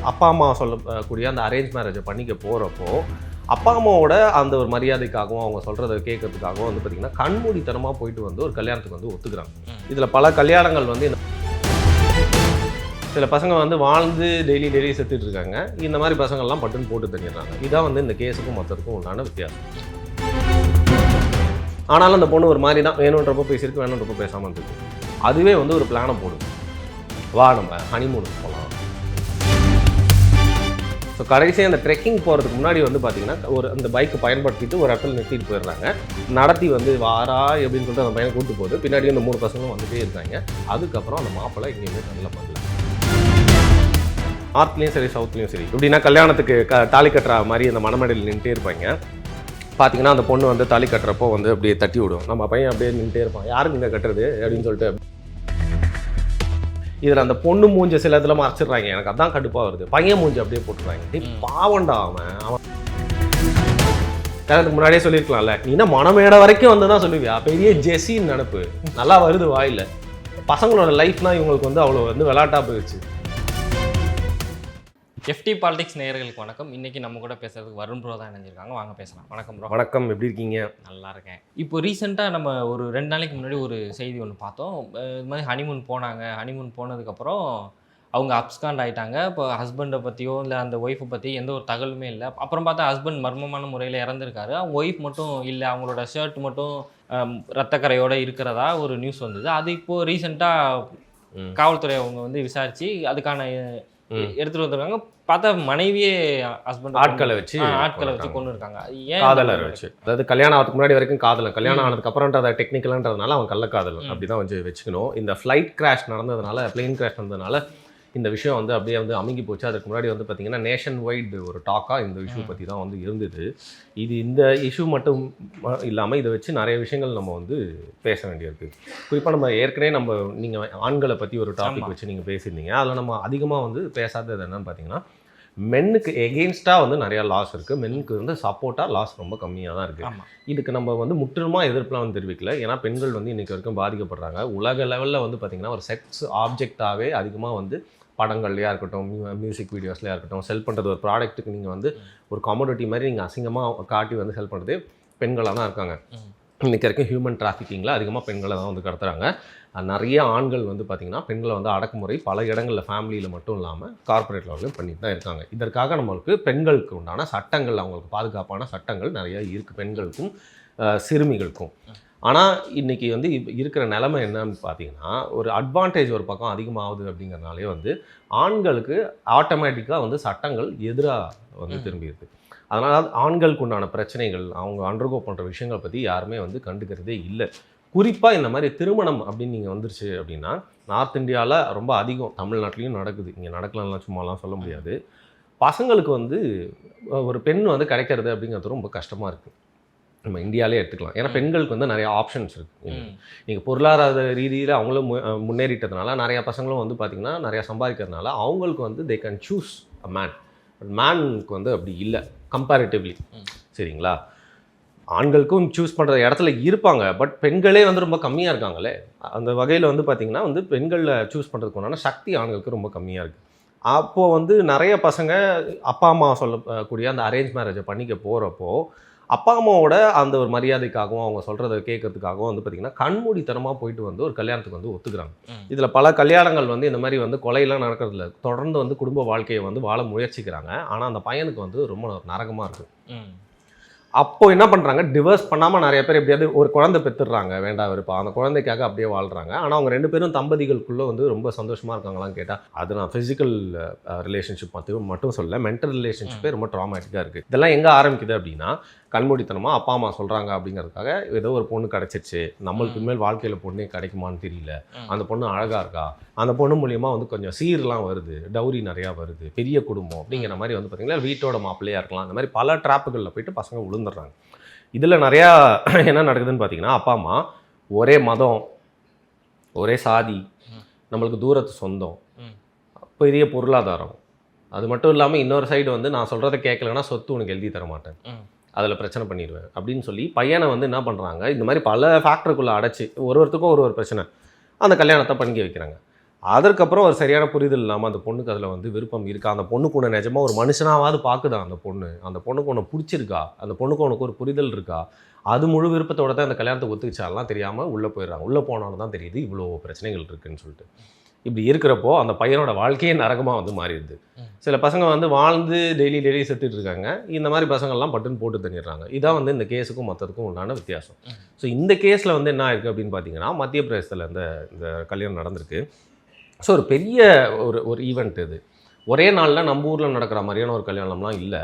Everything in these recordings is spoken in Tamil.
அப்பா அம்மா சொல்லக்கூடிய அந்த அரேஞ்ச் மேரேஜை பண்ணிக்க போகிறப்போ அப்பா அம்மாவோட அந்த ஒரு மரியாதைக்காகவும் அவங்க சொல்கிறத கேட்கறதுக்காகவும் வந்து பார்த்திங்கன்னா கண்மூடித்தனமாக போயிட்டு வந்து ஒரு கல்யாணத்துக்கு வந்து ஒத்துக்கிறாங்க. இதில் பல கல்யாணங்கள் வந்து சில பசங்க வந்து வாழ்ந்து டெய்லி செத்துட்டு இருக்காங்க. இந்த மாதிரி பசங்கள்லாம் பட்டுன்னு போட்டு தள்ளிடுறாங்க. இதான் வந்து இந்த கேஸுக்கும் மற்றதுக்கும் உண்டான வித்தியாசம். ஆனாலும் அந்த பொண்ணு ஒரு மாதிரி தான் வேணுன்றப்போ பேசியிருக்கு, வேணுன்றப்போ பேசாமல் இருந்துருக்கு. அதுவே வந்து ஒரு பிளானை போடுது, வா நம்ம ஹனிமூனுக்கு போகலாம். ஸோ கடைசியாக அந்த ட்ரெக்கிங் போகிறதுக்கு முன்னாடி வந்து பார்த்திங்கன்னா ஒரு அந்த பைக்கை பயன்படுத்திட்டு ஒரு இடத்துல நிறுத்திட்டு போயிடுறாங்க. நடத்தி வந்து வாரா எப்படின்னு சொல்லிட்டு அந்த பையனை கூப்பிட்டு போகுது. பின்னாடி அந்த 3 பசங்களும் வந்துகிட்டே இருக்காங்க. அதுக்கப்புறம் அந்த மாப்பிள்ளை எங்கேயுமே நல்ல பண்ணல. நார்த்லேயும் சரி சவுத்லேயும் சரி எப்படின்னா கல்யாணத்துக்கு தாலி கட்டுற மாதிரி அந்த மணமேடையில் நின்றுட்டே இருப்பாங்க. பார்த்தீங்கன்னா அந்த பொண்ணு வந்து தாலி கட்டுறப்போ வந்து அப்படியே தட்டி விடும். நம்ம பையன் அப்படியே நின்றுட்டே இருப்பான், யாருக்கு இங்கே கட்டுறது அப்படின்னு சொல்லிட்டு. இதில் அந்த பொண்ணு மூஞ்ச சில இதில் மறைச்சிடுறாங்க. எனக்கு அதான் கடுப்பாக வருது. பையன் மூஞ்சி அப்படியே போட்டுடுறாங்க. பாவண்டா அவன் கல்யாணத்துக்கு முன்னாடியே சொல்லியிருக்கலாம்ல. நீ என்ன மணமேடை வரைக்கும் வந்து தான் சொல்லுவியா, பெரிய ஜெஸின்னு நினப்பு நல்லா வருது வாயில். பசங்களோட லைஃப்னா இவங்களுக்கு வந்து அவ்வளோ வந்து விளையாட்டாக போயிடுச்சு. எஃப்டி பாலிடிக்ஸ் நேயர்களுக்கு வணக்கம். இன்னைக்கு நம்ம கூட பேசுறதுக்கு வருண் ப்ரோ தான் இணைஞ்சிருக்காங்க. வாங்க பேசலாம். வணக்கம் ப்ரோ. வணக்கம், எப்படி இருக்கீங்க? நல்லா இருக்கேன். இப்போ ரீசெண்டாக நம்ம ஒரு 2 நாளைக்கு முன்னாடி ஒரு செய்தி ஒன்று பார்த்தோம். இது மாதிரி ஹனிமூன் போனாங்க. ஹனிமூன் போனதுக்கப்புறம் அவங்க அப்ஸ்காண்ட் ஆகிட்டாங்க. இப்போ ஹஸ்பண்டை பற்றியோ இல்லை அந்த ஒய்ஃபை பற்றி எந்த ஒரு தகவலுமே இல்லை. அப்புறம் பார்த்தா ஹஸ்பண்ட் மர்மமான முறையில் இறந்துருக்காரு. அவங்க ஒய்ஃப் மட்டும் இல்லை, அவங்களோட ஷர்ட் மட்டும் ரத்தக்கரையோடு இருக்கிறதா ஒரு நியூஸ் வந்தது. அது இப்போது ரீசெண்டாக காவல்துறை அவங்க வந்து விசாரித்து அதுக்கான எடுத்துட்டு வந்திருக்காங்க. பார்த்தா மனைவியே ஹஸ்பண்ட் ஆட்களை வச்சு கொண்டு இருக்காங்க. ஏன் காதலர் வச்சு, அதாவது கல்யாணம் ஆகிறதுக்கு முன்னாடி வரைக்கும் காதலர், கல்யாணம் ஆனதுக்கு அப்புறம்ன்றத டெக்னிக்கலான்றதுனால அவன் கள்ளக்காதலர் அப்படிதான் வந்து வச்சுக்கணும். இந்த ஃப்ளைட் கிராஷ் நடந்ததுனால, பிளேன் கிராஷ் நடந்ததுனால இந்த விஷயம் வந்து அப்படியே வந்து அமுங்கி போச்சு. அதுக்கு முன்னாடி வந்து பார்த்திங்கன்னா நேஷன் வைடு ஒரு டாக்காக இந்த இஷ்யூ பற்றி தான் வந்து இருந்தது. இது இந்த இஷ்யூ மட்டும் இல்லாமல் இதை வச்சு நிறைய விஷயங்கள் நம்ம வந்து பேச வேண்டியிருக்கு. குறிப்பாக நம்ம ஏற்கனவே நீங்கள் ஆண்களை பற்றி ஒரு டாபிக் வச்சு நீங்கள் பேசியிருந்தீங்க. அதில் நம்ம அதிகமாக வந்து பேசாதது என்னன்னு பார்த்தீங்கன்னா, மென்னுக்கு எகெயின்ஸ்டாக வந்து நிறையா லாஸ் இருக்குது, மென்னுக்கு வந்து சப்போர்ட்டாக லாஸ் ரொம்ப கம்மியாக தான் இருக்குது. இதுக்கு நம்ம வந்து முற்றிலுமாக எதிர்ப்புலாம் வந்து தெரிவிக்கல. ஏன்னா பெண்கள் வந்து இன்றைக்கி வரைக்கும் பாதிக்கப்படுறாங்க. உலக லெவலில் வந்து பார்த்திங்கன்னா ஒரு செக்ஸ் ஆப்ஜெக்டாகவே அதிகமாக வந்து படங்கள்லையாக இருக்கட்டும், மியூசிக் வீடியோஸ்லையாக இருக்கட்டும், செல் பண்ணுறது ஒரு ப்ராடக்ட்டுக்கு நீங்கள் வந்து ஒரு கமோடிட்டி மாதிரி நீங்கள் அசிங்கமாக காட்டி வந்து செல் பண்ணுறது பெண்களாக தான் இருக்காங்க. இன்றைக்கி வரைக்கும் ஹியூமன் டிராஃபிக்கிங்கில் அதிகமாக பெண்களை தான் வந்து கடத்துகிறாங்க. நிறைய ஆண்கள் வந்து பார்த்திங்கன்னா பெண்களை வந்து அடக்குமுறை பல இடங்களில் ஃபேமிலியில் மட்டும் இல்லாமல் கார்பரேட் லெவலையும் பண்ணிட்டு தான் இருக்காங்க. இதற்காக நம்மளுக்கு பெண்களுக்கு உண்டான சட்டங்கள், அவங்களுக்கு பாதுகாப்பான சட்டங்கள் நிறைய இருக்குது பெண்களுக்கும் சிறுமிகளுக்கும். ஆனால் இன்றைக்கி வந்து இருக்கிற நிலைமை என்னன்னு பார்த்தீங்கன்னா, ஒரு அட்வான்டேஜ் ஒரு பக்கம் அதிகமாகுது அப்படிங்கிறனாலே வந்து ஆண்களுக்கு ஆட்டோமேட்டிக்காக வந்து சட்டங்கள் எதிராக வந்து திரும்பிடுது. அதனால் ஆண்களுக்கு உண்டான பிரச்சனைகள், அவங்க அண்டர்கோ பண்ணுற விஷயங்களை பற்றி யாருமே வந்து கண்டுக்கிறதே இல்லை. குறிப்பாக இந்த மாதிரி திருமணம் அப்படின்னு நீங்கள் வந்துருச்சு அப்படின்னா, நார்த் இந்தியாவில் ரொம்ப அதிகம், தமிழ்நாட்டிலையும் நடக்குது. இங்கே நடக்கலாம்லாம் சும்மாலாம் சொல்ல முடியாது. பசங்களுக்கு வந்து ஒரு பெண் வந்து கிடைக்கிறது அப்படிங்கிறது ரொம்ப கஷ்டமாக இருக்குது. நம்ம இந்தியாவிலே எடுத்துக்கலாம். ஏன்னா பெண்களுக்கு வந்து நிறைய ஆப்ஷன்ஸ் இருக்குது. நீங்கள் பொருளாதார ரீதியில் அவங்களும் முன்னேறிட்டதுனால நிறையா பசங்களும் வந்து பார்த்திங்கன்னா நிறையா சம்பாதிக்கிறதுனால அவங்களுக்கு வந்து they can choose a man. But மேனுக்கு வந்து அப்படி இல்லை கம்பேரிட்டிவ்லி. சரிங்களா? ஆண்களுக்கும் சூஸ் பண்ணுற இடத்துல இருப்பாங்க, பட் பெண்களே வந்து ரொம்ப கம்மியாக இருக்காங்களே. அந்த வகையில் வந்து பார்த்திங்கன்னா வந்து பெண்களில் சூஸ் பண்ணுறதுக்கு உண்டான சக்தி ஆண்களுக்கு ரொம்ப கம்மியாக இருக்குது. அப்போது வந்து நிறைய பசங்க அப்பா அம்மா சொல்லக்கூடிய அந்த அரேஞ்ச் மேரேஜை பண்ணிக்க போகிறப்போ அப்பா அம்மாவோட அந்த ஒரு மரியாதைக்காகவும் அவங்க சொல்கிறத கேட்கறதுக்காகவும் வந்து பார்த்திங்கன்னா கண்மூடித்தனமாக போயிட்டு வந்து ஒரு கல்யாணத்துக்கு வந்து ஒத்துக்கிறாங்க. இதில் பல கல்யாணங்கள் வந்து இந்த மாதிரி வந்து கொலையெல்லாம் நடக்கிறதுல தொடர்ந்து வந்து குடும்ப வாழ்க்கையை வந்து வாழ முயற்சிக்கிறாங்க. ஆனால் அந்த பையனுக்கு வந்து ரொம்ப நரகமாக இருக்குது. அப்போது என்ன பண்ணுறாங்க, டிவர்ஸ் பண்ணாமல் நிறைய பேர் எப்படியாவது ஒரு குழந்தை பெற்றுடுறாங்க, வேண்டாம் இருப்பா, அந்த குழந்தைக்காக அப்படியே வாழ்கிறாங்க. ஆனால் அவங்க 2 பேரும் தம்பதிகளுக்குள்ளே வந்து ரொம்ப சந்தோஷமாக இருக்காங்களான்னு கேட்டால் அது நான் ஃபிசிக்கல் ரிலேஷன்ஷிப் மட்டும் சொல்ல, மென்டல் ரிலேஷன்ஷிப்பே ரொம்ப ட்ராமேட்டிக்காக இருக்குது. இதெல்லாம் எங்கே ஆரம்பிக்குது அப்படின்னா, கண்மூடித்தனமாக அப்பா அம்மா சொல்கிறாங்க அப்படிங்கிறதுக்காக ஏதோ ஒரு பொண்ணு கிடச்சிருச்சு, நம்மளுக்கு மேல் வாழ்க்கையில் பொண்ணே கிடைக்குமான்னு தெரியல, அந்த பொண்ணு அழகாக இருக்கா, அந்த பொண்ணு மூலியமாக வந்து கொஞ்சம் சீர்லாம் வருது, டவுரி நிறையா வருது, பெரிய குடும்பம் அப்படிங்கிற மாதிரி வந்து பார்த்திங்கன்னா வீட்டோட மாப்பிள்ளையாக இருக்கலாம், அந்த மாதிரி பல ட்ராப்புகளில் போயிட்டு பசங்க விழுந்துடுறாங்க. இதில் நிறையா என்ன நடக்குதுன்னு பார்த்தீங்கன்னா, அப்பா அம்மா ஒரே மதம், ஒரே சாதி, நம்மளுக்கு தூரத்து சொந்தம், பெரிய பொருளாதாரம், அது மட்டும் இல்லாமல் இன்னொரு சைடு வந்து நான் சொல்கிறத கேட்கலன்னா சொத்து உனக்கு எழுதி தர மாட்டேன், அதில் பிரச்சனை பண்ணிடுவேன் அப்படின்னு சொல்லி பையனை வந்து என்ன பண்ணுறாங்க, இந்த மாதிரி பல ஃபேக்டருக்குள்ளே அடைச்சி ஒருத்தருக்கும் ஒரு பிரச்சனை, அந்த கல்யாணத்தை பண்ணிக்க வைக்கிறாங்க. அதற்கப்புறம் ஒரு சரியான புரிதல் இல்லாமல் அந்த பொண்ணுக்கு அதில் வந்து விருப்பம் இருக்கா, அந்த பொண்ணுக்கு ஒன்று நிஜமாக ஒரு மனுஷனாவது பார்க்குதா அந்த பொண்ணுக்கு ஒன்று பிடிச்சிருக்கா, அந்த பொண்ணுக்கு உனக்கு ஒரு புரிதல் இருக்கா, அது முழு விருப்பத்தோட தான் அந்த கல்யாணத்தை ஒத்துக்கிச்சாலாம் தெரியாமல் உள்ளே போயிடுறாங்க. உள்ளே போனாலும் தான் தெரியுது இவ்வளோ பிரச்சனைகள் இருக்குதுன்னு சொல்லிட்டு. இப்படி இருக்கிறப்போ அந்த பையனோட வாழ்க்கையே நரகமாக வந்து மாறிடுது. சில பசங்க வந்து வாழ்ந்து டெய்லி செத்துட்டு இருக்காங்க. இந்த மாதிரி பசங்கள்லாம் பட்டுன்னு போட்டு தண்ணிடுறாங்க. இதான் வந்து இந்த கேஸுக்கும் மற்றதுக்கும் உண்டான வித்தியாசம். ஸோ இந்த கேஸில் வந்து என்ன ஆயிருக்கு அப்படின்னு பார்த்தீங்கன்னா, மத்திய பிரதேசத்தில் இந்த கல்யாணம் நடந்திருக்கு. ஸோ ஒரு பெரிய ஒரு ஈவெண்ட் இது. ஒரே நாளில் நம்ம ஊரில் நடக்கிற மாதிரியான ஒரு கல்யாணம்லாம் இல்லை.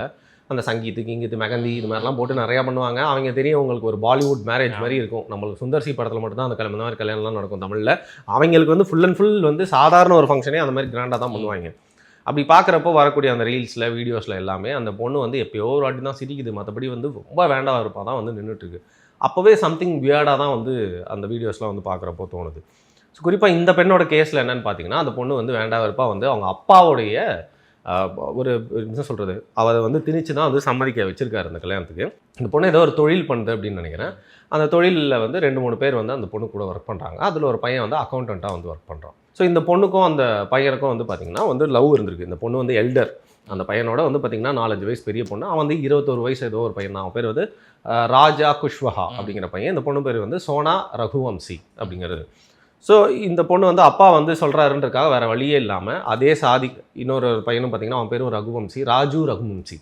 அந்த சங்கீத்து கிங்கீத்து மெகந்தி இது மாதிரிலாம் போட்டு நிறையா பண்ணுவாங்க. அவங்க தெரியும் உங்களுக்கு ஒரு பாலிவுட் மேரேஜ் மாதிரி இருக்கும். நம்மளுக்கு சுந்தர்சி படத்தில் மட்டும்தான் அந்த இந்த மாதிரி கல்யாணம்லாம் நடக்கும் தமிழில். அவங்களுக்கு வந்து ஃபுல் அண்ட் ஃபுல் வந்து சாதாரண ஒரு ஃபங்க்ஷனே அந்த மாதிரி கிராண்டாக தான் பண்ணுவாங்க. அப்படி பார்க்குறப்போ வரக்கூடிய அந்த ரீல்ஸில் வீடியோஸில் எல்லாமே அந்த பொண்ணு வந்து எப்போயோ ஒரு வாட்டி தான் சிரிக்குது, மற்றபடி வந்து ரொம்ப வேண்டாம் இருப்பா தான் வந்து நின்றுட்டுருக்கு. அப்போவே சம்திங் வியர்டாக தான் வந்து அந்த வீடியோஸ்லாம் வந்து பார்க்குறப்போ தோணுது. ஸோ குறிப்பாக இந்த பெண்ணோட கேஸில் என்னென்னு பார்த்தீங்கன்னா, அந்த பொண்ணு வந்து வேண்டாம் இருப்பா வந்து அவங்க அப்பாவுடைய ஒரு என்ன சொல்கிறது, அவரை வந்து திணிச்சு தான் வந்து சம்மதிக்க வச்சுருக்காரு அந்த கல்யாணத்துக்கு. இந்த பொண்ணு ஏதோ ஒரு தொழில் பண்ணுது அப்படின்னு நினைக்கிறேன். அந்த தொழிலில் வந்து 2-3 பேர் வந்து அந்த பொண்ணு கூட ஒர்க் பண்ணுறாங்க. அதில் ஒரு பையன் வந்து அக்கௌண்டண்ட்டாக வந்து ஒர்க் பண்ணுறான். ஸோ இந்த பொண்ணுக்கும் அந்த பையனுக்கும் வந்து பார்த்திங்கன்னா வந்து லவ் இருந்திருக்கு. இந்த பொண்ணு வந்து எல்டர், அந்த பையனோட வந்து பார்த்திங்கன்னா 4-5 வயசு பெரிய பொண்ணு. அவன் வந்து 21 வயசு ஏதோ ஒரு பையன் தான். அவன் பேர் வந்து ராஜா குஷ்வஹா அப்படிங்கிற பையன். இந்த பொண்ணு பேர் வந்து சோனா ரகுவம்சி அப்படிங்கிறது. ஸோ இந்த பொண்ணு வந்து அப்பா வந்து சொல்கிறாருன்றதுக்காக வேறு வழியே இல்லாமல் அதே சாதி இன்னொரு பையனும் பார்த்திங்கன்னா அவன் பேரும் ரகுவம்சி, ராஜு ரகுவம்சி,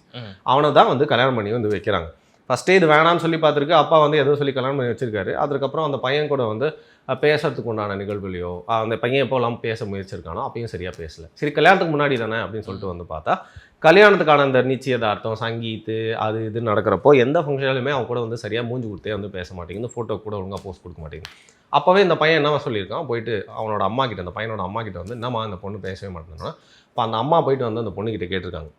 அவனை தான் வந்து கல்யாணம் பண்ணி வந்து வைக்கிறாங்க. ஃபஸ்ட்டே இது வேணான்னு சொல்லி பார்த்துருக்கு. அப்பா வந்து எதோ சொல்லி கல்யாணம் பண்ணி வச்சிருக்காரு. அதுக்கப்புறம் அந்த பையன் கூட வந்து பேசுறதுக்கு உண்டான நிகழ்வுலையோ அந்த பையன் எப்போலாம் பேச முயற்சிருக்கானோ அப்பயும் சரியாக பேசலை. சரி கல்யாணத்துக்கு முன்னாடி தானே அப்படின்னு சொல்லிட்டு வந்து பார்த்தா, கல்யாணத்துக்கான அந்த நிச்சயதார்த்தம் சங்கீத்து அது இது நடக்கிறப்போ எந்த ஃபங்க்ஷன்லையுமே அவன் கூட வந்து சரியாக மூஞ்சி கொடுத்தே வந்து பேச மாட்டேங்குது. ஃபோட்டோ கூட ஒழுங்காக போஸ்ட் கொடுக்க மாட்டேங்குது. அப்போவே இந்த பையன் என்ன சொல்லியிருக்கான், போயிட்டு அவனோட அம்மா கிட்ட, அந்த பையனோட அம்மா கிட்ட வந்து என்னம்மா அந்த பொண்ணு பேசவே மாட்டேன்னா, இப்போ அந்த அம்மா போயிட்டு வந்து அந்த பொண்ணுக்கிட்ட கேட்டிருக்காங்க,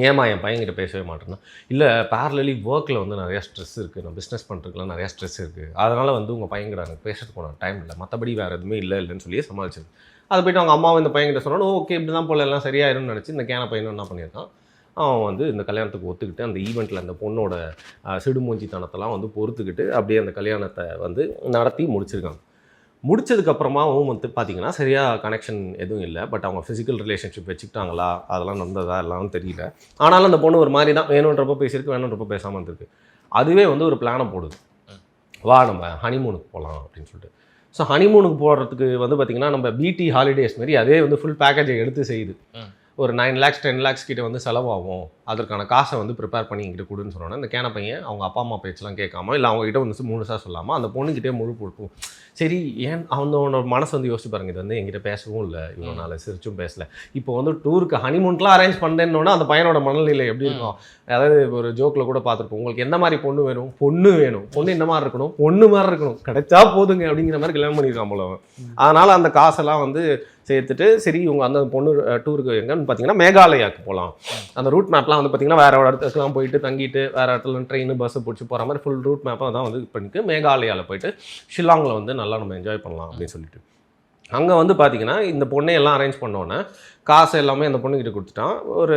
ஏமா என் பையன்கிட்ட பேசவே மாட்டேன்னா, இல்லை பேரலி ஒர்க்கில் வந்து நிறையா ஸ்ட்ரெஸ் இருக்குது, நான் பிஸ்னஸ் பண்ணுறதுக்குலாம் நிறையா ஸ்ட்ரெஸ் இருக்குது, அதனால் வந்து உங்கள் பையன்கிட்ட எனக்கு பேசுறதுக்கு போன டைம் இல்லை, மற்றபடி வேறு எதுவுமே இல்லைன்னு சொல்லி சமாளிச்சது. அதை போய்ட்டு அவங்க அம்மாவும் இந்த பையன்கிட்ட சொன்னாலும் ஓகே இப்படி தான் போல எல்லாம் சரியாயிரும்னு நினச்சி இந்த கேன பையனும் என்ன பண்ணியிருக்கான், அவன் வந்து இந்த கல்யாணத்துக்கு ஒத்துக்கிட்டு அந்த ஈவெண்ட்டில் அந்த பொண்ணோட சிடுமூஞ்சித்தனத்தெல்லாம் வந்து பொறுத்துக்கிட்டு அப்படியே அந்த கல்யாணத்தை வந்து நடத்தி முடிச்சிருக்காங்க. முடிச்சதுக்கப்புறமாவும் வந்து பார்த்திங்கன்னா சரியாக கனெக்ஷன் எதுவும் இல்லை. பட் அவங்க ஃபிசிக்கல் ரிலேஷன்ஷிப் வச்சுக்கிட்டாங்களா அதெல்லாம் நடந்ததா எல்லாம் தெரியல. ஆனாலும் அந்த பொண்ணு ஒரு மாதிரி தான் வேணுன்றப்போ பேசியிருக்கு, வேணுன்றப்போ பேசாமல் இருந்திருக்கு. அதுவே வந்து ஒரு பிளானை போடுது, வா நம்ம ஹனிமூனுக்கு போகலாம் அப்படின்னு சொல்லிட்டு. ஸோ ஹனிமூனுக்கு போடுறதுக்கு வந்து பார்த்திங்கன்னா நம்ம பிடி ஹாலிடேஸ் மாரி அதே வந்து ஃபுல் பேக்கேஜை எடுத்து செய்யுது. ஒரு 9 lakhs 10 lakhs கிட்ட வந்து செலவாகும், அதற்கான காசை வந்து ப்ரிப்பேர் பண்ணி எங்கிட்ட கொடுன்னு சொன்னோன்னா இந்த கேன பையன் அவங்க அப்பா அம்மா பேச்செலாம் கேட்காம இல்லை அவங்ககிட்ட வந்து முழுசாக சொல்லாமல் அந்த பொண்ணுக்கிட்டே முழு கொடுப்போம். சரி ஏன் அவனோட மனசு வந்து யோசிச்சு பாருங்க, இது வந்து எங்கிட்ட பேசவும் இல்லை, இவ்வளோ நாள் சிரிச்சும் பேசலை, இப்போ வந்து டூருக்கு ஹனிமூன்லாம் அரேஞ்ச் பண்ணேன்னொன்னா அந்த பையனோட மனநிலை எப்படி இருக்கும். அதாவது ஒரு ஜோக்கில் கூட பார்த்துருப்போம், உங்களுக்கு என்ன மாதிரி பொண்ணு வேணும், பொண்ணு என்ன மாதிரி இருக்கணும், பொண்ணு மாதிரி இருக்கணும், கிடைச்சா போதுங்க அப்படிங்கிற மாதிரி கல்யாணம் பண்ணியிருக்கான் போல. அதனால் அந்த காசெல்லாம் வந்து சேர்த்துட்டு சரி இவங்க அந்த பொண்ணு டூருக்கு எங்கன்னு பார்த்தீங்கன்னா மேகாலயாவுக்கு போகலாம். அந்த ரூட் மேப்லாம் வந்து பார்த்திங்கன்னா வேறு ஒரு இடத்துக்குலாம் போயிட்டு தங்கிட்டு வேறு இடத்துல ட்ரெயின் பஸ்ஸு பிடிச்சி போகிற மாதிரி ஃபுல் ரூட் மேப்பாக தான் வந்து பண்ணிட்டு மேகாலயாவில் போயிட்டு ஷில்லாங்கில் வந்து நல்லா நம்ம என்ஜாய் பண்ணலாம் அப்படின்னு சொல்லிட்டு அங்கே வந்து பார்த்திங்கன்னா இந்த பொண்ணை எல்லாம் அரேஞ்ச் பண்ணோன்னே காசு எல்லாமே அந்த பொண்ணுக்கிட்ட கொடுத்துட்டான். ஒரு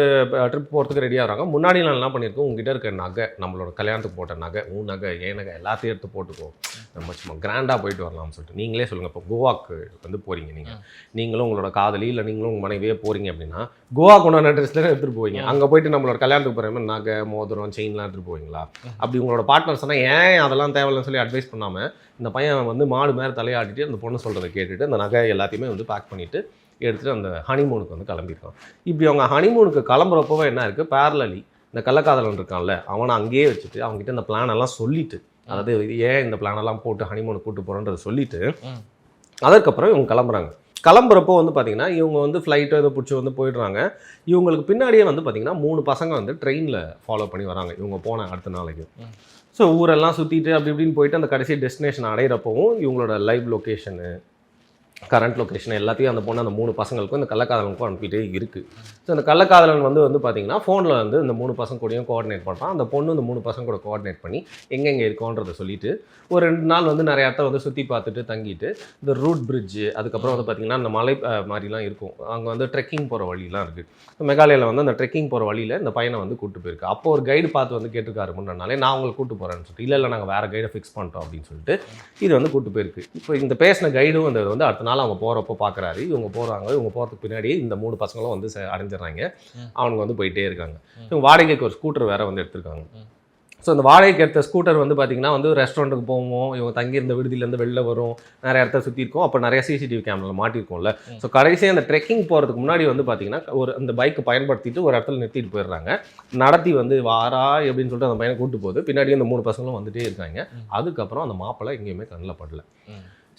ட்ரிப் போகிறதுக்கு ரெடியாக வராங்க. முன்னாடி நான் என்ன பண்ணியிருக்கோம், உங்ககிட்ட இருக்க நகை, நம்மளோட கல்யாணத்துக்கு போட்ட நகை, உன் நகை ஏன் நகை எல்லாத்தையும் எடுத்து போட்டுக்கோ, நம்ம சும்மா கிராண்டாக போயிட்டு வரலாம்னு சொல்லிட்டு நீங்களே சொல்லுங்கள். இப்போ கோவாக்கு வந்து போகிறீங்க, நீங்களும் உங்களோட காதலி இல்லை நீங்களும் உங்கள் மனைவியே போகிறீங்க அப்படின்னா கோவாக்கு உண்டான ட்ரெஸ்லாம் எடுத்துகிட்டு போவீங்க. அங்கே போயிட்டு நம்மளோட கல்யாணத்துக்கு போகிற மாதிரி நகை மோதிரம் செயின்லாம் எடுத்துகிட்டு போவீங்களா? அப்படி உங்களோட பார்ட்னர்ஸ்னால் ஏன் அதெல்லாம் தேவையில்லைன்னு சொல்லி அட்வைஸ் பண்ணாமல் இந்த பையன் வந்து மாடு மேலே தலையாட்டிட்டு அந்த பொண்ணு சொல்கிறத கேட்டுட்டு அந்த நகை எல்லாத்தையுமே வந்து பேக் பண்ணிவிட்டு எடுத்துகிட்டு அந்த ஹனிமூனுக்கு வந்து கிளம்பியிருக்கான். இப்படி அவங்க ஹனிமூனுக்கு கிளம்புறப்போவே என்ன இருக்குது, பேரலி இந்த கள்ளக்காதலன் இருக்கான்ல அவனை அங்கேயே வச்சுட்டு அவங்ககிட்ட இந்த பிளானெல்லாம் சொல்லிவிட்டு, அதாவது ஏன் இந்த பிளானெல்லாம் போட்டு ஹனிமூனுக்கு கூப்பிட்டு போகிறோன்றதை சொல்லிவிட்டு அதற்கப்புறம் இவங்க கிளம்புறாங்க. கிளம்புறப்போ வந்து பார்த்திங்கன்னா இவங்க வந்து ஃப்ளைட்டோ ஏதோ பிடிச்சி வந்து போயிடுறாங்க. இவங்களுக்கு பின்னாடியே வந்து பார்த்திங்கன்னா 3 பசங்க வந்து ட்ரெயினில் ஃபாலோ பண்ணி வராங்க இவங்க போன அடுத்த நாளைக்கு. ஸோ ஊரெல்லாம் சுற்றிட்டு அப்படி இப்படின்னு போயிட்டு அந்த கடைசி டெஸ்டினேஷன் அடையிறப்பவும் இவங்களோட லைவ் லொக்கேஷனு கரண்ட் லொக்கேஷன் எல்லாத்தையும் அந்த பொண்ணு அந்த 3 பசங்களுக்கும் இந்த கள்ளக்காதலனுக்கும் அனுப்பிட்டே இருக்குது. ஸோ அந்த கள்ளக்காதலன் வந்து பார்த்திங்கன்னா ஃபோனில் வந்து இந்த 3 பசங்க கூடயும் கோஆர்டினேட் பண்ணுறான். அந்த பொண்ணு இந்த 3 பசங்க கூட கோஆர்டினேட் பண்ணி எங்கெங்கே இருக்கோன்றதை சொல்லிவிட்டு ஒரு 2 நாள் வந்து நிறைய இடத்த வந்து சுற்றி பார்த்துட்டு தங்கிட்டு இந்த ரூட் பிரிட்ஜு அதுக்கப்புறம் வந்து பார்த்திங்கன்னா அந்த மலை மாதிரிலாம் இருக்கும், அங்கே வந்து ட்ரெக்கிங் போகிற வழிலாம் இருக்குது. மேகாலயாவில் வந்து அந்த ட்ரெக்கிங் போகிற வழியில் இந்த பையனை வந்து கூப்பிட்டு போயிருக்கு. அப்போ ஒரு கைடு பார்த்து வந்து கேட்டிருக்காரு முன்னாலே, நான் உங்களை கூப்பிட்டு போகிறேன்னு சொல்லிட்டு, இல்லை நாங்கள் வேறு கைடை ஃபிக்ஸ் பண்ணிட்டோம் அப்படின்னு சொல்லிட்டு இது வந்து கூப்பிட்டு போயிருக்கு. இப்போ இந்த பேசின கைடும் அந்த வந்து அடுத்த அதனால் அவங்க போகிறப்போ பார்க்குறாரு, இவங்க போகிறாங்க, இவங்க போகிறதுக்கு பின்னாடியே இந்த 3 பசங்களும் வந்து அடைஞ்சிடுறாங்க. அவனுங்க வந்து போயிட்டே இருக்காங்க. இவங்க வாடகைக்கு ஒரு ஸ்கூட்டர் வேறு வந்து எடுத்திருக்காங்க. ஸோ அந்த வாடகைக்கு எடுத்த ஸ்கூட்டர் வந்து பார்த்திங்கன்னா வந்து ரெஸ்டாரண்ட்டுக்கு போவோம், இவங்க தங்கியிருந்த விடுதியிலேருந்து வெளில வரும், நிறைய இடத்த சுற்றி இருக்கும். அப்போ நிறைய சிசிடிவி கேமராவில் மாட்டிருக்கோம்ல. ஸோ கடைசியாக அந்த ட்ரெக்கிங் போகிறதுக்கு முன்னாடி வந்து பார்த்திங்கன்னா ஒரு அந்த பைக்கை பயன்படுத்திட்டு ஒரு இடத்துல நிறுத்திட்டு போயிடுறாங்க. நடத்தி வந்து வாரா அப்படின்னு சொல்லிட்டு அந்த பையனை கூப்பிட்டு போகுது. பின்னாடி அந்த 3 பசங்களும் வந்துகிட்டே இருக்காங்க. அதுக்கப்புறம் அந்த மாப்பிள்ளை எங்கேயுமே கண்ணில் படல.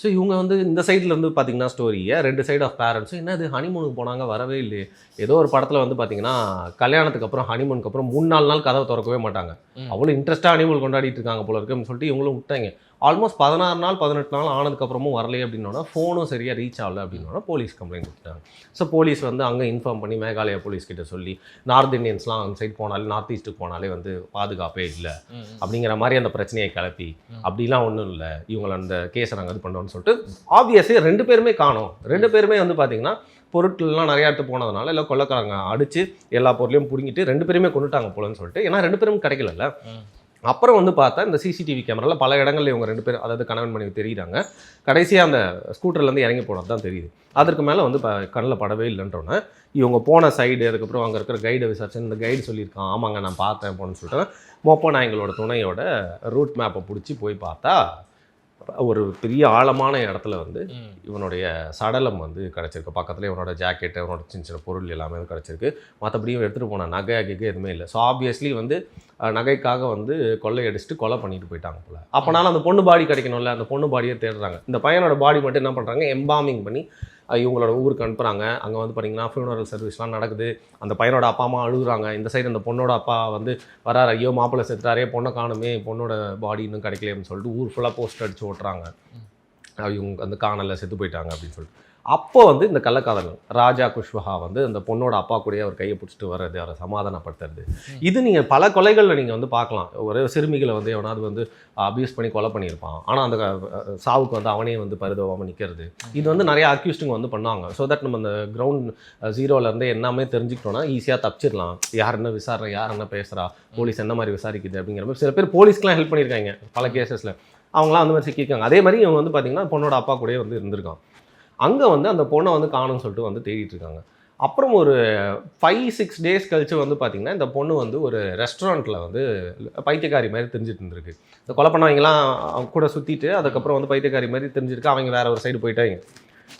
ஸோ இவங்க வந்து இந்த சைடில் இருந்து பார்த்தீங்கன்னா ஸ்டோரியை 2 சைடு ஆஃப் பேரண்ட்ஸும் என்னது ஹனிமூனுக்கு போனாங்க வரவே இல்லையே. ஏதோ ஒரு படத்தில் வந்து பார்த்தீங்கன்னா கல்யாணத்துக்கு அப்புறம் ஹனிமூனுக்கு அப்புறம் 3-4 நாள் கதவை திறக்கவே மாட்டாங்க. அவ்வளோ இன்ட்ரெஸ்ட்டாக ஹனிமூன் கொண்டாடிட்டு இருக்காங்க போல இருக்குன்னு சொல்லிட்டு இவங்களும் விட்டாங்க. ஆல்மோஸ்ட் 16 நாள் 18 நாள் ஆனதுக்கப்புறமும் வரலையே அப்படின்னோன்னா ஃபோனும் சரியாக ரீச் ஆகலை அப்படின்னோன்னா போலீஸ் கம்ப்ளைண்ட் கொடுத்துட்டாங்க. ஸோ போலீஸ் வந்து அங்கே இன்ஃபார்ம் பண்ணி மேகாலயா போலீஸ் கிட்ட சொல்லி நார்த் இந்தியன்ஸ்லாம் அந்த சைட் போனாலே நார்த் ஈஸ்ட்டுக்கு போனாலே வந்து பாதுகாப்பே இல்லை அப்படிங்கிற மாதிரி அந்த பிரச்சனையை கிளப்பி அப்படிலாம் ஒன்றும் இல்லை இவங்களை அந்த கேஸை நாங்கள் இது பண்ணுறோம்னு சொல்லிட்டு ஆப்வியஸ்லி 2 பேருமே காணோம். 2 பேருமே வந்து பார்த்தீங்கன்னா பொருட்கள்லாம் நிறையா எடுத்து போனதுனால இல்லை கொள்ளைக்காரங்க அடித்து எல்லா பொருளையும் பிடிங்கிட்டு 2 பேருமே கொண்டுட்டாங்க போலன்னு சொல்லிட்டு. ஏன்னா 2 பேரும் கிடைக்கல. அப்புறம் வந்து பார்த்தா இந்த சிசிடிவி கேமராவில் பல இடங்களில் இவங்க 2 பேரும் அதாவது கணவன் மனைவி தெரியுறாங்க. கடைசியாக அந்த ஸ்கூட்டர்லேருந்து இறங்கி போனது தான் தெரியுது. அதற்கு மேலே வந்து கண்ணில் படவே இல்லைன்றோன்னே இவங்க போன சைடு அதுக்கப்புறம் அங்கே இருக்கிற கைடை விசாரிச்சு இந்த கைடு சொல்லியிருக்கான் ஆமாங்க நான் பார்த்தேன் போன்னு சொல்லிட்டு மோப்போ நாயங்களோட துணையோட ரூட் மேப்பை பிடிச்சி போய் பார்த்தா ஒரு பெரிய ஆழமான இடத்துல வந்து இவனுடைய சடலம் வந்து கிடச்சிருக்கு. பக்கத்தில் இவனோட ஜாக்கெட்டு இவனோட சின்ன சின்ன பொருள் எல்லாமே கிடச்சிருக்கு. மற்றபடி எடுத்துகிட்டு போன நகை எதுவுமே இல்லை. ஸோ ஆப்வியஸ்லி வந்து நகைக்காக வந்து கொள்ளையடிச்சிட்டு கொலை பண்ணிட்டு போயிட்டாங்க போல. அப்போனாலும் அந்த பொண்ணு பாடி கிடைக்கணும்ல, அந்த பொண்ணு பாடியை தேடுறாங்க. இந்த பையனோட பாடி மட்டும் என்ன பண்ணுறாங்க எம்பாமிங் பண்ணி இவங்களோட ஊருக்கு அனுப்புகிறாங்க. அங்கே வந்து பார்த்திங்கன்னா ஃபியூனரல் சர்வீஸ்லாம் நடக்குது. அந்த பையனோட அப்பா அம்மா அழுகுறாங்க. இந்த சைடு அந்த பொண்ணோட அப்பா வந்து வராரு, ஐயோ மாப்பிள்ளை செத்துறாரே, பொண்ணை காணுமே, பொண்ணோட பாடி இன்னும் கிடைக்கலையேன்னு சொல்லிட்டு ஊர் ஃபுல்லாக போஸ்ட் அடித்து ஓட்டுறாங்க. இவங்க வந்து காணலை, செத்து போயிட்டாங்க அப்படின்னு சொல்லிட்டு. அப்போ வந்து இந்த கள்ளக்காதல் ராஜா குஷ்வஹா வந்து அந்த பொண்ணோட அப்பா கூடயே அவர் கையை பிடிச்சிட்டு வர்றது, அவரை சமாதானப்படுத்துறது. இது நீங்கள் பல கொலைகளில் நீங்கள் வந்து பார்க்கலாம். ஒரு சிறுமிகளை வந்து எவனாவது வந்து அபியூஸ் பண்ணி கொலை பண்ணியிருப்பான். ஆனால் அந்த சாவுக்கு வந்து அவனே வந்து பரிதாபமாக நிற்கிறது. இது வந்து நிறைய அக்யூஸ்டுங்க வந்து பண்ணுவாங்க. ஸோ தட் நம்ம அந்த கிரவுண்ட் ஜீரோலேருந்து எல்லாமே தெரிஞ்சுக்கிட்டோன்னா ஈஸியாக தப்பிச்சிடலாம். யார் என்ன விசாரணை, யார் என்ன பேசுகிறா, போலீஸ் என்ன மாதிரி விசாரிக்குது அப்படிங்கிற மாதிரி சில பேர் போலீஸ்க்கெலாம் ஹெல்ப் பண்ணியிருக்காங்க பல கேசஸில். அவங்களாம் அந்த மாதிரி சிக்கியிருக்காங்க. அதே மாதிரி இவங்க வந்து பார்த்திங்கன்னா பொண்ணோட அப்பா கூடயே வந்து இருந்திருக்கான். அங்கே வந்து அந்த பொண்ணை வந்து காணும்னு சொல்லிட்டு வந்து தேடிட்டு இருக்காங்க. அப்புறம் ஒரு 5-6 டேஸ் கழிச்சு வந்து பார்த்திங்கன்னா இந்த பொண்ணு வந்து ஒரு ரெஸ்டாரண்ட்டில் வந்து பைத்தியக்காரி மாதிரி தெரிஞ்சுட்டு இருந்திருக்கு. இந்த கொலை பண்ணவங்கலாம் அவங்க கூட சுற்றிட்டு அதுக்கப்புறம் வந்து பைத்தியக்காரி மாதிரி தெரிஞ்சிருக்கு. அவங்க வேறு ஒரு சைடு போயிட்டாங்க.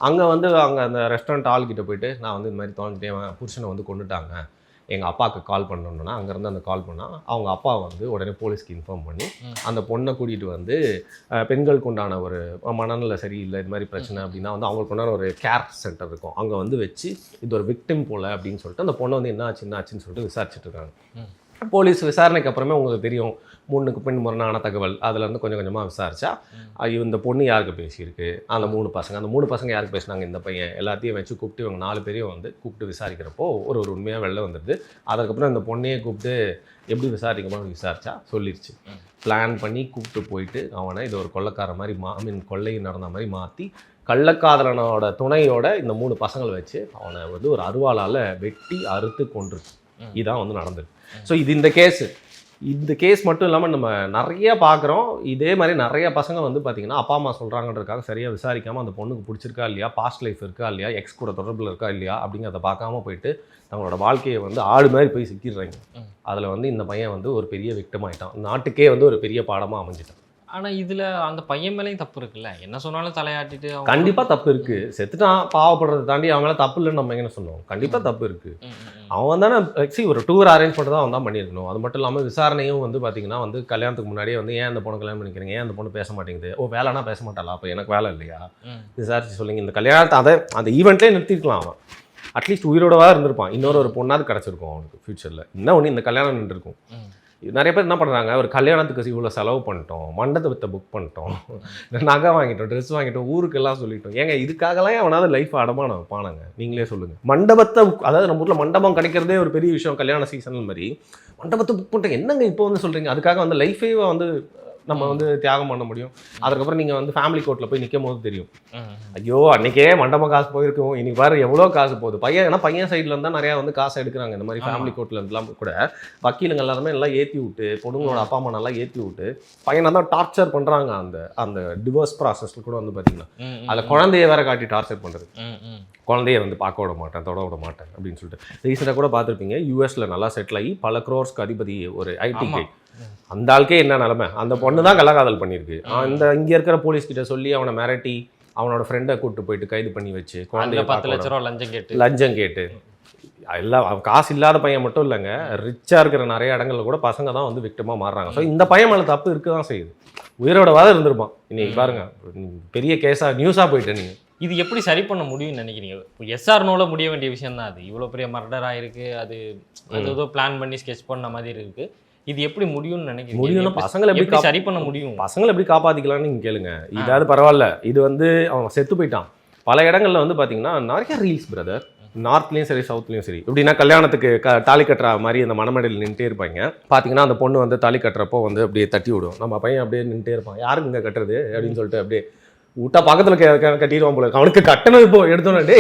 அங்கே வந்து அங்கே அந்த ரெஸ்டாரண்ட் ஆள்கிட்ட போயிட்டு நான் வந்து இந்த மாதிரி தோணிட்டேன், புருஷனை வந்து கொண்டுட்டாங்க, எங்கள் அப்பாவுக்கு கால் பண்ணணுன்னா அங்கேருந்து அந்த கால் பண்ணால் அவங்க அப்பா வந்து உடனே போலீஸ்க்கு இன்ஃபார்ம் பண்ணி அந்த பொண்ணை கூட்டிகிட்டு வந்து பெண்களுக்கு உண்டான ஒரு மனநிலை சரியில்லை இது மாதிரி பிரச்சனை அப்படின்னா வந்து அவங்களுக்கு உண்டான ஒரு கேர் சென்டர் இருக்கும், அங்கே வந்து வச்சு இது ஒரு விக்டிம் போல் அப்படின்னு சொல்லிட்டு அந்த பொண்ணை வந்து என்ன ஆச்சுன்னு சொல்லிட்டு விசாரிச்சுட்டு இருக்காங்க. போலீஸ் விசாரணைக்கு அப்புறமே உங்களுக்கு தெரியும் முன்னுக்கு பின் முரணான தகவல் அதுலேருந்து கொஞ்சம் கொஞ்சமாக விசாரிச்சா இந்த பொண்ணு யாருக்கு பேசியிருக்கு, அந்த 3 பசங்க யாருக்கு பேசினாங்க, இந்த பையன் எல்லாத்தையும் வச்சு கூப்பிட்டு இவங்க 4 பேரையும் வந்து கூப்பிட்டு விசாரிக்கிறப்போ ஒரு உண்மையாக வெளில வந்துடுது. அதுக்கப்புறம் இந்த பொண்ணையே கூப்பிட்டு எப்படி விசாரிச்சா சொல்லிடுச்சு. பிளான் பண்ணி கூப்பிட்டு போயிட்டு அவனை இது ஒரு கொள்ளைக்கார மாதிரி கொள்ளை நடந்த மாதிரி மாற்றி கள்ளக்காதலனோட துணையோட இந்த 3 பசங்களை வச்சு அவனை வந்து ஒரு அருவாளால் வெட்டி அறுத்து கொன்றுச்சு. இதான் வந்து நடந்தது. ஸோ இது இந்த கேஸ் மட்டும் இல்லாமல் நம்ம நிறைய பார்க்குறோம். இதே மாதிரி நிறைய பசங்க வந்து பார்த்திங்கன்னா அப்பா அம்மா சொல்கிறாங்கன்றதுக்காக சரியாக விசாரிக்காமல் அந்த பொண்ணுக்கு பிடிச்சிருக்கா இல்லையா, பாஸ்ட் லைஃப் இருக்கா இல்லையா, எக்ஸ் கூட தொடர்பில் இருக்கா இல்லையா அப்படிங்கிறத பார்க்காம போயிட்டு தங்களோட வாழ்க்கையை வந்து ஆடு மாதிரி போய் சிக்கிடுறாங்க. அதில் வந்து இந்த பையன் வந்து ஒரு பெரிய விக்டம் ஆகிட்டான். நாட்டுக்கே வந்து ஒரு பெரிய பாடமாக அமைஞ்சிட்டான். ஆனால் இதில் அந்த பையன் மேலேயும் தப்பு இருக்குல்ல, என்ன சொன்னாலும் தலையாட்டிட்டு கண்டிப்பாக தப்பு இருக்குது. செத்துட்டான், பாவப்படுறதை தாண்டி அவன் மேலே தப்பு இல்லைன்னு நம்ம என்ன சொன்னோம், கண்டிப்பாக தப்பு இருக்குது. அவன் தானே ஒரு டூர் அரேஞ்ச் பண்ணிட்டு தான் அவன் தான் பண்ணியிருக்கணும். அது மட்டும் இல்லாமல் விசாரணையும் வந்து பார்த்திங்கன்னா வந்து கல்யாணத்துக்கு முன்னாடியே வந்து ஏன் அந்த பொண்ணு கல்யாணம் பண்ணிக்கிறீங்க, ஏன் அந்த பொண்ணு பேச மாட்டேங்குது, வேலைனா பேச மாட்டாளா, அப்போ எனக்கு வேலை இல்லையா, விசாரிச்சு சொல்லுங்க. இந்த கல்யாணத்தை அந்த ஈவெண்ட்லேயே நிறுத்திருக்கலாம். அவன் அட்லீஸ்ட் உயிரோடவா இருந்திருப்பான், இன்னொரு பொண்ணாவது கிடச்சிருக்கும் அவனுக்கு ஃப்யூச்சரில். இன்னும் ஒன்று இந்த கல்யாணம் நின்றுருக்கும். நிறைய பேர் என்ன பண்ணுறாங்க, ஒரு கல்யாணத்துக்கு இவ்வளோ செலவு பண்ணிட்டோம், மண்டபத்தை புக் பண்ணிட்டோம், நகை வாங்கிட்டோம், ட்ரெஸ் வாங்கிட்டோம், ஊருக்கெல்லாம் சொல்லிட்டோம், ஏங்க இதுக்காகலாம் அவனாவது லைஃப் அடமானம் வைப்பானாங்க, நீங்களே சொல்லுங்கள். மண்டபத்தை அதாவது நம்ம ஊரில் மண்டபம் கிடைக்கிறதே ஒரு பெரிய விஷயம் கல்யாண சீசன் மாதிரி. மண்டபத்தை புக் பண்ணிட்டேன் என்னங்க இப்போ வந்து சொல்கிறீங்க, அதுக்காக வந்து லைஃபே வந்து நம்ம வந்து தியாகம் பண்ண முடியும். அதுக்கப்புறம் நீங்கள் வந்து ஃபேமிலி கோர்ட்டில் போய் நிற்கும் போது தெரியும், ஐயோ அன்றைக்கே மண்டபம் காசு போயிருக்கும், இன்னைக்கு பாரு எவ்வளோ காசு போகுது. ஏன்னா பையன் சைடில் இருந்தால் நிறையா வந்து காசு எடுக்கிறாங்க. இந்த மாதிரி ஃபேமிலி கோர்ட்டில் இருந்தெல்லாம் கூட வக்கீலுங்க எல்லாருமே நல்லா ஏற்றி விட்டு, பொண்ணுங்களோட அப்பா அம்மா நல்லா ஏற்றி விட்டு பையனை தான் டார்ச்சர் பண்ணுறாங்க. அந்த டிவோர்ஸ் ப்ராசஸில் கூட வந்து பார்த்தீங்கன்னா அதில் குழந்தைய வேற காட்டி டார்ச்சர் பண்ணுறது. குழந்தைய வந்து பார்க்க விட மாட்டேன், தொட விட மாட்டேன் அப்படின்னு சொல்லிட்டு. ரீசெண்டாக கூட பார்த்துருப்பீங்க, யூஎஸ்ல நல்லா செட்டில் ஆகி பல க்ரோர்ஸ்க்கு அதிபதி ஒரு ஐடி கை. அந்த ஆளுக்கே என்ன நிலமை, அந்த பொண்ணு தான் கள்ளக்காதல் பண்ணியிருக்கு. இங்கே இருக்கிற போலீஸ் கிட்ட சொல்லி அவனை மிரட்டி அவனோட ஃப்ரெண்டை கூப்பிட்டு போயிட்டு கைது பண்ணி வச்சு குழந்தைய 10 லட்ச ரூபா லஞ்சம் கேட்டு எல்லாம் காசு இல்லாத பையன் மட்டும் இல்லைங்க, ரிச்சாக இருக்கிற நிறைய இடங்கள்ல கூட பசங்க தான் வந்து விக்டிமாக மாறுறாங்க. ஸோ இந்த பையன் மேலே தப்பு இருக்க தான் செய்யுது. உயிரோட வாதம் இருந்திருப்பான். இன்னைக்கு பாருங்க பெரிய கேஸாக நியூஸாக போயிட்டு நீங்கள் இது எப்படி சரி பண்ண முடியும்னு நினைக்கிறீங்க? இப்போ எஸ்ஆர்னோல முடிய வேண்டிய விஷயம் தான் அது. இவ்வளோ பெரிய மர்டர் ஆயிருக்கு, அது ஏதோ பிளான் பண்ணி ஸ்கெட்ச் பண்ண மாதிரி இருக்கு. இது எப்படி முடியும்னு நினைக்கிறீங்க? முடியும்னா பசங்களை எப்படி சரி பண்ண முடியும்? பசங்களை எப்படி காப்பாற்றிக்கலாம்னு நீங்கள் கேளுங்க. இதாவது பரவாயில்ல, இது வந்து அவன் செத்து போயிட்டான். பல இடங்கள்ல வந்து பார்த்தீங்கன்னா நிறைய ரீல்ஸ் பிரதர், நார்த்லேயும் சரி சவுத்லேயும் சரி, எப்படின்னா கல்யாணத்துக்கு தாலி கட்டுற மாதிரி அந்த மணமேடையில் நின்றுட்டே இருப்பாங்க. பார்த்தீங்கன்னா அந்த பொண்ணு வந்து தாலி கட்டுறப்போ வந்து அப்படியே தட்டி விடும். நம்ம பையன் அப்படியே நின்றுட்டே இருப்பான், யாருக்கு இங்கே கட்டுறது அப்படின்னு சொல்லிட்டு அப்படியே விட்டா பக்கத்தில் கட்டிடுவான் போல. அவனுக்கு கட்டணம் இப்போ எடுத்தோன்னே டே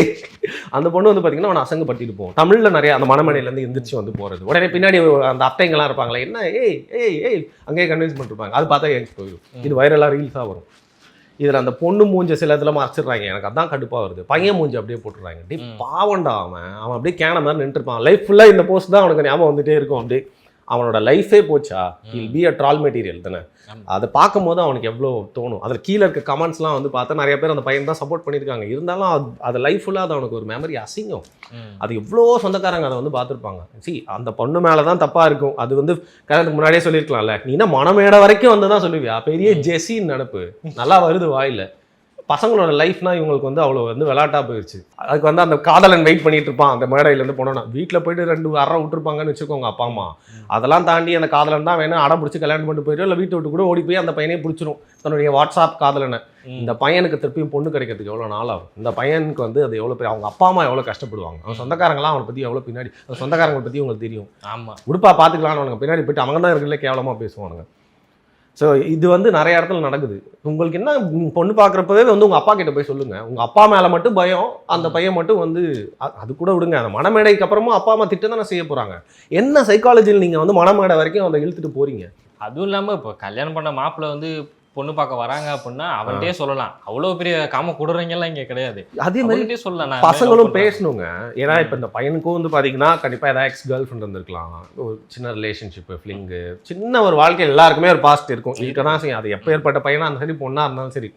அந்த பொண்ணு வந்து பார்த்தீங்கன்னா அவனை அசங்கப்பட்டிட்டு போவோம். தமிழில் நிறைய அந்த மணமேடையிலேருந்து எந்திரிச்சு வந்து போகிறது. உடனே பின்னாடி அந்த அத்தைங்கெல்லாம் இருப்பாங்களே, என்ன ஏய் ஏய் ஏய் அங்கேயே கன்வின்ஸ் பண்ணிருப்பாங்க. அது பார்த்தா ஏஞ்சி போயிடும். இது வைரலாக ரீல்ஸாக வரும். இதில் அந்த பொண்ணு மூஞ்ச சில இதில் மறைச்சிடுறாங்க. எனக்கு அதான் கடுப்பாக வருது. பையன் மூஞ்சி அப்படியே போட்டுடுறாங்க. அப்படியே பாவண்டா அவன் அப்படியே கேன மாதிரி நின்றுருப்பான். லைஃப் ஃபுல்லாக இந்த போஸ்ட் தான் அவனுக்கு ஞாபகம் வந்துட்டே இருக்கும். அப்படியே அவனோட லைஃபே போச்சா, இல் பி அ ட்ரால் மெட்டீரியல் தானே. அதை பார்க்கும்போது அவனுக்கு எவ்வளோ தோணும். அதில் கீழே இருக்க கமெண்ட்ஸ்லாம் வந்து பார்த்தா நிறைய பேர் அந்த பையன் தான் சப்போர்ட் பண்ணியிருக்காங்க. இருந்தாலும் அது லைஃப் ஃபுல்லாக அது அவனுக்கு ஒரு மெமரி அசிங்கம். அது எவ்வளோ சொந்தக்காரங்க அதை வந்து பார்த்துருப்பாங்க. அந்த பொண்ணு மேலே தான் தப்பாக இருக்கும். அது வந்து கல்யாணத்துக்கு முன்னாடியே சொல்லியிருக்கலாம்ல. நீ என்ன மனமேடை வரைக்கும் வந்து தான் சொல்லுவியா, பெரிய ஜெஸின்னு நினப்பு நல்லா வருது வாயில். பசங்களோட லைஃப்னா இவங்களுக்கு வந்து அவ்வளோ வந்து விளையாட்டாக போயிடுச்சு. அதுக்கு வந்து அந்த காதலன் வெயிட் பண்ணிட்டு இருப்பான். அந்த மேடையிலேருந்து போனோன்னா வீட்டில் போயிட்டு 2 அரை விட்டுருப்பாங்கன்னு வச்சுக்கோங்க அப்பா அம்மா. அதெல்லாம் தாண்டி அந்த காதலன் தான் வேணும் அடம் பிடிச்சி கல்யாணம் பண்ணிட்டு போயிடும், இல்லை வீட்டை விட்டு கூட ஓடி போய் அந்த பையனே பிடிச்சிரும் தன்னுடைய வாட்ஸ்அப் காதலனை. இந்த பையனுக்கு திருப்பியும் பொண்ணு கிடைக்கிறதுக்கு எவ்வளோ நாள் ஆகும்? இந்த பையனுக்கு வந்து அது எவ்வளோ பேர் அவங்க அப்பா அம்மா எவ்வளோ கஷ்டப்படுவாங்க. அவன் சொந்தக்காரங்களாம் அவனை பற்றி எவ்வளோ பின்னாடி, அந்த சொந்தக்காரங்களை பற்றி உங்களுக்கு தெரியும். ஆமாம், உடுப்பா பார்த்துக்கலான்னு அவனுங்க பின்னாடி போயிட்டு அவங்க தான் இருக்கிறதுல கேவலமாக பேசுவானுங்க. ஸோ இது வந்து நிறைய இடத்துல நடக்குது. உங்களுக்கு என்ன பொண்ணு பார்க்குறப்பவே வந்து உங்கள் அப்பா கிட்ட போய் சொல்லுங்கள். உங்கள் அப்பா மேலே மட்டும் பயம், அந்த பையன் மட்டும் வந்து அது கூட விடுங்க. அந்த மணமேடைக்கு அப்புறமும் அப்பா அம்மா திட்டம் தானே செய்ய போகிறாங்க. என்ன சைக்காலஜியில் நீங்கள் வந்து மணமேடை வரைக்கும் அதை இழுத்துட்டு போகிறீங்க? அதுவும் இல்லாமல் இப்போ கல்யாணம் பண்ண மாப்பிள்ளை வந்து பொண்ணு பார்க்க வராங்க அப்படின்னா அவன்கிட்டே சொல்லலாம். அவ்வளோ பெரிய காம கொடுறவங்கெல்லாம் இங்கே கிடையாது. அதே மாதிரி சொல்லலாம், பசங்களும் பேசணுங்க. ஏன்னா இப்போ இந்த பையனுக்கும் வந்து பார்த்தீங்கன்னா கண்டிப்பாக ஏதாவது எக்ஸ் கேர்ள் ஃப்ரெண்ட் இருந்திருக்கலாம், ஒரு சின்ன ரிலேஷன்ஷிப்பு, ஃப்ளிங்கு, சின்ன ஒரு வாழ்க்கை எல்லாருக்குமே ஒரு பாஸ்ட் இருக்கும். இருக்க தான் செய்யும். அது எப்போ ஏற்பட்ட பையனா அந்த சரி பொண்ணாக இருந்தாலும் சரி.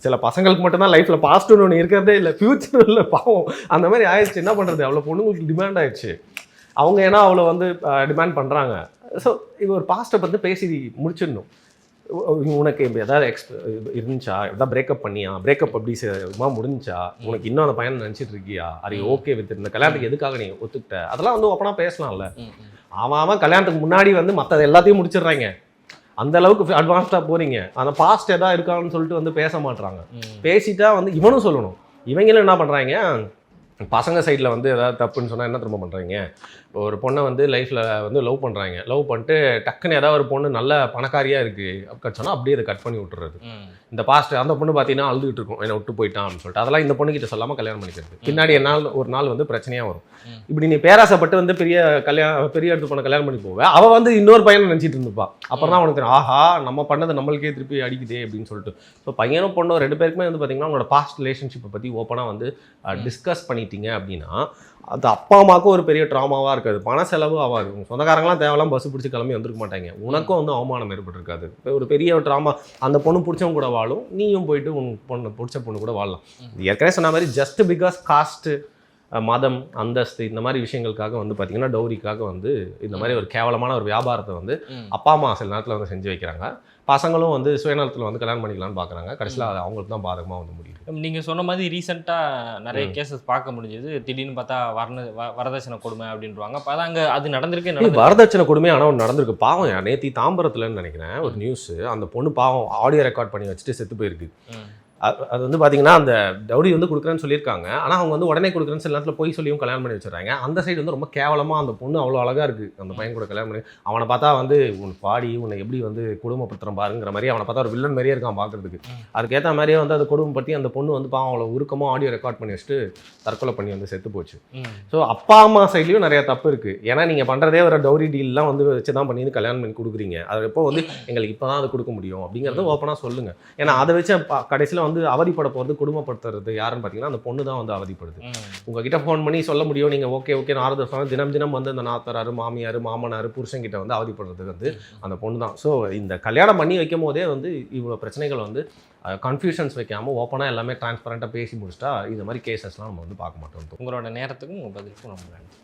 சில பசங்களுக்கு மட்டும்தான் லைஃப்பில் பாஸ்ட்னு ஒன்று இருக்கிறதே இல்லை, ஃபியூச்சர் இல்லை, பாவம் அந்த மாதிரி ஆயிடுச்சு. என்ன பண்ணுறது, அவ்வளோ பொண்ணுங்களுக்கு டிமாண்ட் ஆயிடுச்சு. அவங்க ஏன்னா அவ்வளோ வந்து டிமாண்ட் பண்ணுறாங்க. ஸோ இது ஒரு பாஸ்ட்டை பற்றி பேசி முடிச்சிடணும். உனக்கு ஏதாவது இருந்துச்சா, எதாவது பிரேக்கப் பண்ணியா, பிரேக்கப் அப்படி முடிஞ்சா, உனக்கு இன்னும் அந்த பையனை நினச்சிட்டு இருக்கியா, அது ஓகே வித் இந்த கல்யாணத்துக்கு எதுக்காக நீ ஒத்துக்கிட்ட, அதெல்லாம் வந்து ஓப்பனாக பேசலாம்ல. அவன் கல்யாணத்துக்கு முன்னாடி வந்து மற்ற எல்லாத்தையும் முடிச்சிடுறாங்க. அந்த அளவுக்கு அட்வான்ஸ்டாக போகிறீங்க. அந்த பாஸ்ட் எதாவது இருக்கான்னு சொல்லிட்டு வந்து பேச மாட்டுறாங்க. பேசிட்டா வந்து இவனும் சொல்லணும். இவங்களும் என்ன பண்ணுறாங்க, பசங்க சைடில் வந்து ஏதாவது தப்புன்னு சொன்னால் என்ன திரும்ப பண்ணுறாங்க, ஒரு பொண்ணை வந்து லைஃப்பில் வந்து லவ் பண்ணுறாங்க. லவ் பண்ணிட்டு டக்குன்னு ஏதாவது ஒரு பொண்ணு நல்ல பணக்காரியாக இருக்குது சொன்னால் அப்படியே அதை கட் பண்ணி விட்டுறது. இந்த பாஸ்ட் அந்த பொண்ணு பார்த்தீங்கன்னா அழுதுகிட்டு இருக்கும், என்னை விட்டு போயிட்டான் அப்படின்னு சொல்லிட்டு. அதெல்லாம் இந்த பொண்ணுக்கிட்ட சொல்லாமல் கல்யாணம் பண்ணிக்கிறது. பின்னாடி ஒரு நாள் வந்து பிரச்சனையாக வரும். இப்படி நீ பேராசப்பட்டு வந்து பெரிய இடத்து பொண்ணை கல்யாணம் பண்ணி போவேன், அவள் வந்து இன்னொரு பையனை நினச்சிட்டு இருந்துப்பா. அப்புறம் தான் உனக்கு ஆஹா நம்ம பண்ணது நம்மளுக்கே திருப்பி அடிக்குதே அப்படின்னு சொல்லிட்டு. ஸோ பையனும் பொண்ணும் 2 பேருக்குமே வந்து பார்த்தீங்கன்னா உங்களோட பாஸ்ட் ரிலேஷன்ஷிப்பை பற்றி ஓப்பனாக வந்து டிஸ்கஸ் பண்ணிட்டீங்க அப்படின்னா அது அப்பா அம்மாவுக்கும் ஒரு பெரிய ட்ராமாவாக இருக்காது, பண செலவு ஆகாது. உங்கள் சொந்தக்காரங்களாம் தேவையெல்லாம் பஸ் பிடிச்சி கிளம்பி வந்துருக்க மாட்டாங்க. உனக்கும் வந்து அவமானம் ஏற்பட்டிருக்காது. ஒரு பெரிய ட்ராமா. அந்த பொண்ணு பிடிச்சவங்க கூட வாழும், நீயும் போயிட்டு உன் பொண்ணு பிடிச்ச பொண்ணு கூட வாழலாம். ஏற்கனவே சொன்ன மாதிரி ஜஸ்ட் பிகாஸ் காஸ்ட்டு, மதம், அந்தஸ்து இந்த மாதிரி விஷயங்களுக்காக வந்து பார்த்தீங்கன்னா டௌரிக்காக வந்து இந்த மாதிரி ஒரு கேவலமான ஒரு வியாபாரத்தை வந்து அப்பா அம்மா சில நேரத்தில் வந்து செஞ்சு வைக்கிறாங்க. பசங்களும் வந்து சுயநலத்தில் வந்து கல்யாணம் பண்ணிக்கலாம்னு பார்க்குறாங்க. கடைசியில் அது அவங்களுக்கு தான் பாதகமாக வந்து முடியும். நீங்கள் சொன்ன மாதிரி ரீசெண்டாக நிறைய கேசஸ் பார்க்க முடிஞ்சது. திடீர்னு பார்த்தா வரதட்சணை கொடுமை அப்படின்றாங்க. அப்போ அங்கே அது நடந்திருக்கு. வரதட்சணை கொடுமை ஆனால் ஒன்று நடந்திருக்கு. பாவம் நேற்று தாம்பரத்துலன்னு நினைக்கிறேன் ஒரு நியூஸ். அந்த பொண்ணு பாவம் ஆடியோ ரெக்கார்ட் பண்ணி வச்சுட்டு செத்து போயிருக்கு. அது வந்து பார்த்தீங்கன்னா அந்த டவுரி வந்து கொடுக்குறேன்னு சொல்லியிருக்காங்க. ஆனால் அவங்க வந்து உடனே கொடுக்குறேன்னு சில நேரத்தில் போய் சொல்லியும் கல்யாணம் பண்ணி வச்சுறாங்க. அந்த சைடு வந்து ரொம்ப கேவலமாக அந்த பொண்ணு அவ்வளோ அழகாக இருக்குது. அந்த பையன் கூட கல்யாணம் பண்ணி அவனை பார்த்தா வந்து உன் பாடி உன்னை எப்படி வந்து குடும்பப்படுத்துகிறோம் பாருங்கிற மாதிரி அவனை பார்த்தா ஒரு வில்லன் மாதிரியே இருக்கான் பார்க்குறதுக்கு. அதுக்கேற்ற மாதிரியே வந்து அதை குடும்பப்படுத்தி அந்த பொண்ணு வந்து பாவம் அவ்வளோ உருக்கமாக ஆடியோ ரெக்கார்ட் பண்ணி வச்சுட்டு தற்கொலை பண்ணி வந்து செத்து போச்சு. ஸோ அப்பா அம்மா சைட்லேயும் நிறைய தப்பு இருக்குது. ஏன்னா நீங்கள் பண்ணுறதே ஒரு டவுரி டீல்லாம் வந்து வச்சு தான் பண்ணி கல்யாணம் பண்ணி கொடுக்குறீங்க. அது எப்போ வந்து எங்களுக்கு இப்போ தான் அது கொடுக்க முடியும் அப்படிங்கிறத ஓப்பனாக சொல்லுங்கள். ஏன்னா அதை வச்சு கடைசியில் வந்து அவதிப்பட போகிறது குடும்பப்படுத்துறது யாருன்னு பார்த்தீங்கன்னா அந்த பொண்ணு தான் வந்து அவதிப்படுது. உங்ககிட்ட ஃபோன் பண்ணி சொல்ல முடியும் நீங்கள் ஓகே ஆறுதல் சொன்னால் தினம் வந்து அந்த நாத்தனார் மாமியார் மாமனார் புருஷன்கிட்ட வந்து அவதிப்படுறது வந்து அந்த பொண்ணு தான். ஸோ இந்த கல்யாணம் பண்ணி வைக்கும் போதே வந்து இவ்வளோ பிரச்சனைகள் வந்து கன்ஃபியூஷன்ஸ் வைக்காமல் ஓப்பனாக எல்லாமே டிரான்ஸ்பரண்ட்டாக பேசி முடிச்சிட்டா இந்த மாதிரி கேசஸ்லாம் நம்ம வந்து பார்க்க மாட்டோம். உங்களோட நேரத்துக்கும் உங்கள் பதிலுக்கும் ரொம்ப நன்றி.